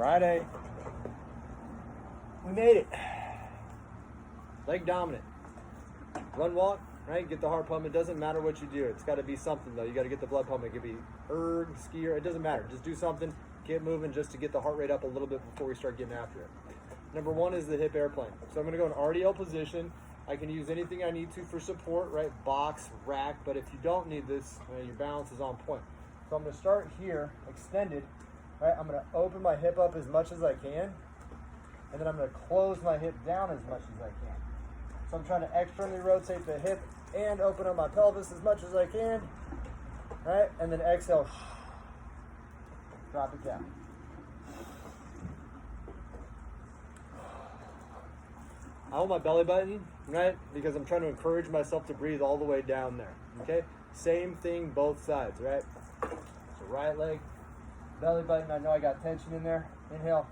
Friday. We made it. Leg dominant. Run, walk, right? Get the heart pumping. It doesn't matter what you do. It's got to be something, though. You got to get the blood pumping. It could be erg, skier. It doesn't matter. Just do something. Get moving just to get the heart rate up a little bit before we start getting after it. Number one is the hip airplane. So I'm going to go in RDL position. I can use anything I need to for support, right? Box, rack. But if you don't need this, your balance is on point. So I'm going to start here, extended. Right? I'm going to open my hip up as much as I can. And then I'm going to close my hip down as much as I can. So I'm trying to externally rotate the hip and open up my pelvis as much as I can. Right? And then exhale. Drop it down. I hold my belly button, right? Because I'm trying to encourage myself to breathe all the way down there. Okay? Same thing both sides, right? So right leg, belly button. I know I got tension in there. Inhale.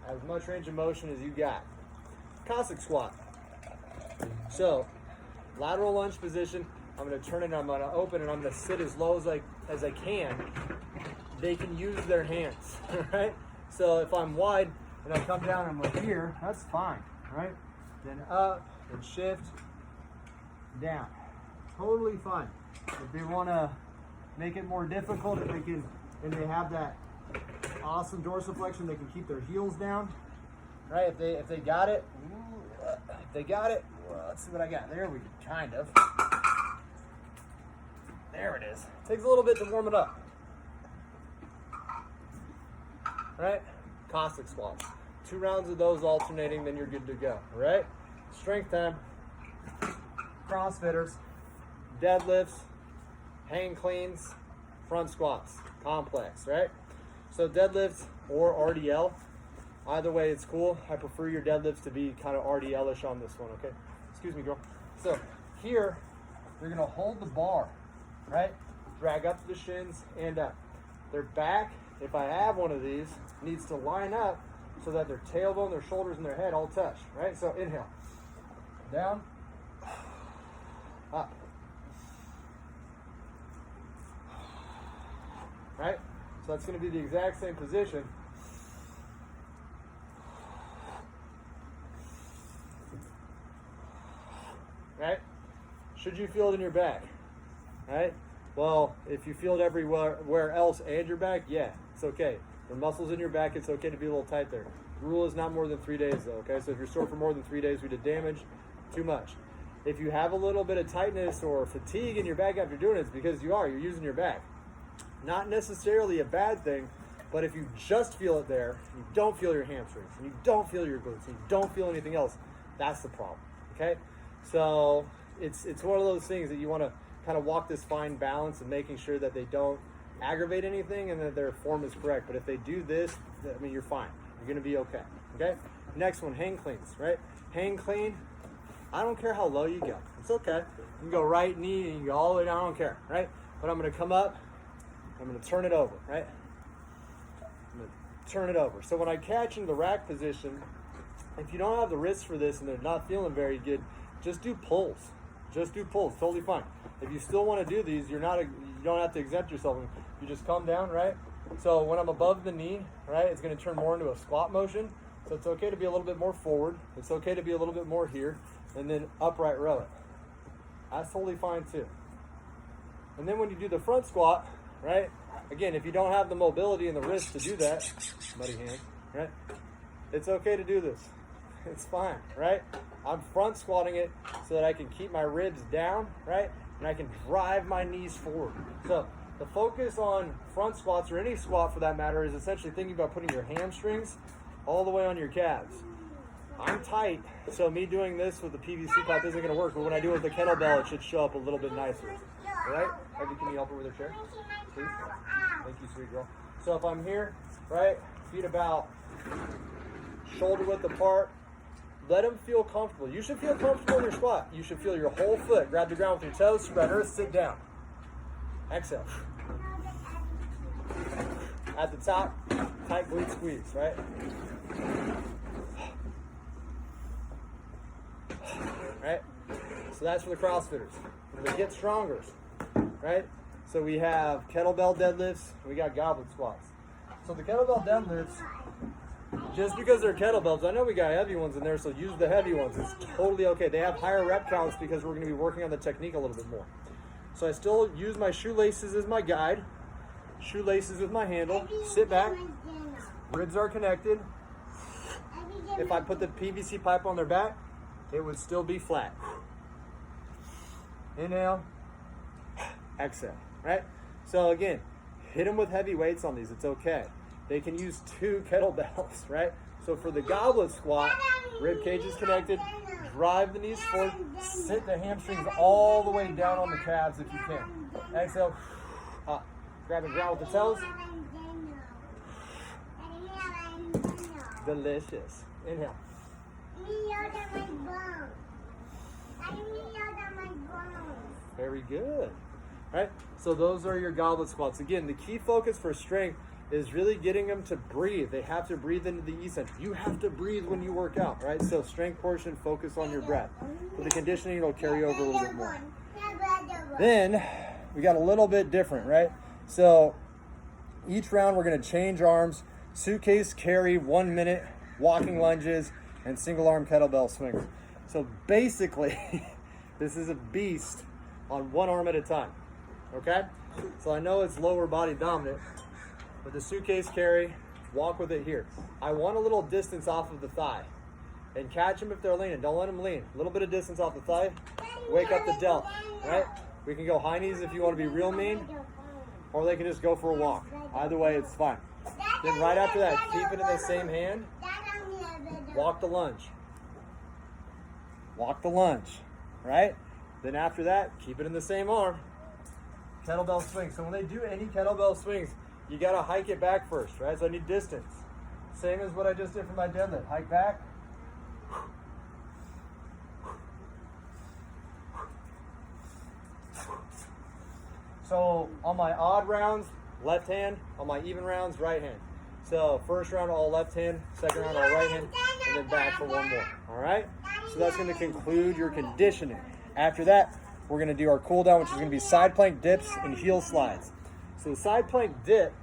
As much range of motion as you got. Cossack squat. So, lateral lunge position. I'm going to turn it, I'm going to open, and I'm going to sit as low as I can. They can use their hands, right? So if I'm wide and I come down and I'm here, that's fine, right? Then up and shift down. Totally fine. If they want to make it more difficult, if they can, and they have that awesome dorsiflexion, they can keep their heels down, right? If they got it, well, let's see what I got. There we go, kind of. There it is. Takes a little bit to warm it up. Right? Cossack squats. 2 rounds of those alternating, then you're good to go. Right? Strength time. Crossfitters. Deadlifts. Hang cleans. Front squats. Complex. Right? So deadlifts or RDL. Either way, it's cool. I prefer your deadlifts to be kind of RDL-ish on this one. Okay? Excuse me, girl. So here, you're going to hold the bar. Right? Drag up the shins and up. Their back, if I have one of these, needs to line up so that their tailbone, their shoulders, and their head all touch. Right? So inhale. Down. Up. Right? So that's going to be the exact same position. Right? Should you feel it in your back? Right? Well, if you feel it everywhere else and your back, yeah, it's okay. The muscles in your back, it's okay to be a little tight there. The rule is not more than 3 days though, okay? So if you're sore for more than 3 days, we did damage, too much. If you have a little bit of tightness or fatigue in your back after doing it, it's because you're using your back. Not necessarily a bad thing, but if you just feel it there, you don't feel your hamstrings, and you don't feel your glutes, and you don't feel anything else, that's the problem, okay? So it's one of those things that you want to kind of walk this fine balance and making sure that they don't aggravate anything and that their form is correct. But if they do this, I mean, you're fine. You're going to be okay. Okay? Next one, hang cleans, right? Hang clean. I don't care how low you go. It's okay. You can go right knee and you go all the way down. I don't care, right? But I'm going to come up. I'm going to turn it over, right? I'm going to turn it over. So when I catch in the rack position, if you don't have the wrists for this and they're not feeling very good, just do pulls. Just do pulls. Totally fine. If you still want to do these, you don't have to exempt yourself. You just come down, right? So when I'm above the knee, right, it's going to turn more into a squat motion. So it's okay to be a little bit more forward. It's okay to be a little bit more here. And then upright row it. That's totally fine too. And then when you do the front squat, right, again, if you don't have the mobility and the wrist to do that, muddy hand, right, it's okay to do this. It's fine, right? I'm front squatting it so that I can keep my ribs down, right? And I can drive my knees forward. So the focus on front squats, or any squat for that matter, is essentially thinking about putting your hamstrings all the way on your calves. I'm tight, so me doing this with the PVC pipe isn't going to work, but when I do it with the kettlebell, it should show up a little bit nicer. All right? Abby, can you help her with her chair? Please? Thank you, sweet girl. So if I'm here, right, feet about shoulder width apart, let them feel comfortable. You should feel comfortable in your squat. You should feel your whole foot. Grab the ground with your toes, spread earth, sit down. Exhale. At the top, tight glute squeeze, right? Right? So that's for the CrossFitters. For the Get Strongers, right? So we have kettlebell deadlifts, we got goblet squats. So the kettlebell deadlifts, just because they're kettlebells, I know we got heavy ones in there, so use the heavy ones. It's totally okay. They have higher rep counts because we're going to be working on the technique a little bit more. So I still use my shoelaces as my guide. Shoelaces with my handle. Sit back. Ribs are connected. If I put the PVC pipe on their back, it would still be flat. Inhale. Exhale. Right? So again, hit them with heavy weights on these. It's okay. They can use 2 kettlebells, right? So for the goblet squat, rib cage is connected. Drive the knees forward. Sit the hamstrings all the way down on the calves if you can. Exhale. Up. Grab and ground with the toes. Delicious. Inhale. Very good. All right, so those are your goblet squats. Again, the key focus for strength is really getting them to breathe. They have to breathe into the eccentric. You have to breathe when you work out, right? So strength portion, focus on your breath. For the conditioning, it'll carry over a little bit more. Then we got a little bit different, right? So each round we're gonna change arms, suitcase carry, 1 minute, walking lunges, and single arm kettlebell swings. So basically, this is a beast on 1 arm at a time, okay? So I know it's lower body dominant, but the suitcase carry, walk with it here. I want a little distance off of the thigh. And catch them if they're leaning. Don't let them lean. A little bit of distance off the thigh. Wake up the delt, right? We can go high knees if you want to be real mean, or they can just go for a walk. Either way, it's fine. Then right after that, keep it in the same hand. Walk the lunge. Walk the lunge, right? Then after that, keep it in the same arm. Kettlebell swing. So when they do any kettlebell swings, you gotta hike it back first, right? So I need distance. Same as what I just did for my deadlift. Hike back. So on my odd rounds, left hand. On my even rounds, right hand. So first round, all left hand. Second round, all right hand. And then back for 1 more, all right? So that's gonna conclude your conditioning. After that, we're gonna do our cool down, which is gonna be side plank dips and heel slides. So the side plank dip,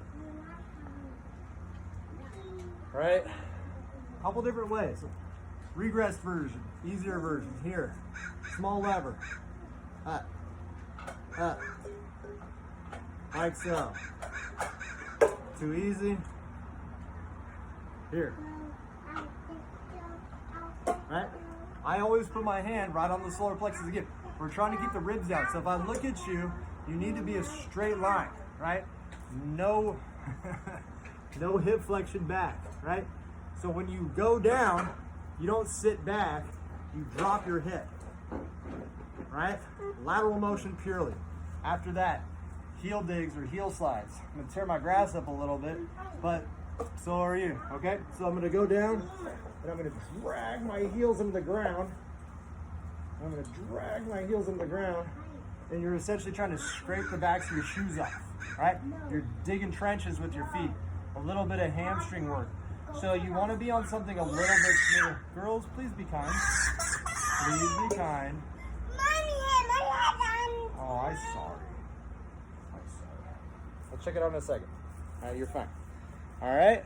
right? A couple different ways. Regress version, easier version. Here, small lever, up, up, like so. Too easy. Here, right? I always put my hand right on the solar plexus again. We're trying to keep the ribs down. So if I look at you, you need to be a straight line, right? No, no hip flexion back, right? So when you go down, you don't sit back, you drop your hip, right? Lateral motion purely. After that, heel digs or heel slides. I'm gonna tear my grass up a little bit, but so are you, okay? So I'm gonna go down and I'm gonna drag my heels into the ground. I'm gonna drag my heels into the ground, and you're essentially trying to scrape the backs of your shoes off, right? You're digging trenches with your feet. A little bit of hamstring work. So you want to be on something a little bit smoother. Girls, please be kind. Please be kind. Oh, I'm sorry. I'm sorry. I'll check it out in a second. All right, you're fine. All right.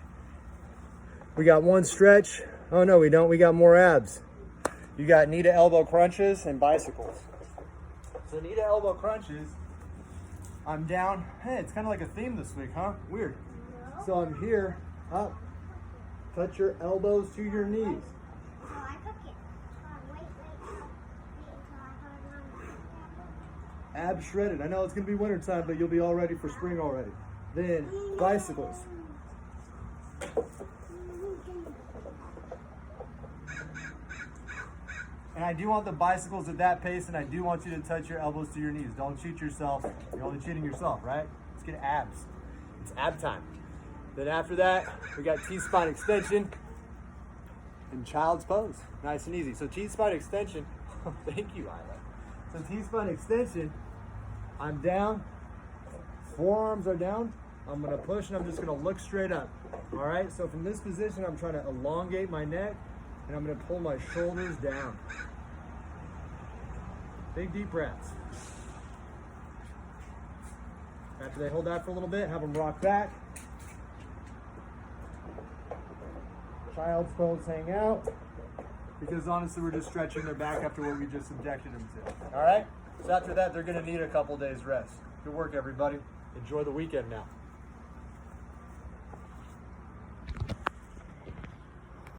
We got one stretch. Oh, no, we don't. We got more abs. You got knee to elbow crunches and bicycles. So knee to elbow crunches, I'm down. Hey, it's kind of like a theme this week, huh? Weird. So I'm here, up. Touch your elbows to your knees. Abs shredded. I know it's going to be winter time, but you'll be all ready for spring already. Then bicycles. And I do want the bicycles at that pace, and I do want you to touch your elbows to your knees. Don't cheat yourself. You're only cheating yourself, right? Let's get abs. It's ab time. Then after that, we got T-spine extension and child's pose. Nice and easy. So T-spine extension, thank you, Isla. So T-spine extension, I'm down, forearms are down. I'm gonna push and I'm just gonna look straight up. All right, so from this position, I'm trying to elongate my neck and I'm gonna pull my shoulders down. Big deep breaths. After they hold that for a little bit, have them rock back. Child's pose, hang out. Because honestly, we're just stretching their back after what we just subjected them to. All right? So after that, they're gonna need a couple days rest. Good work, everybody. Enjoy the weekend now.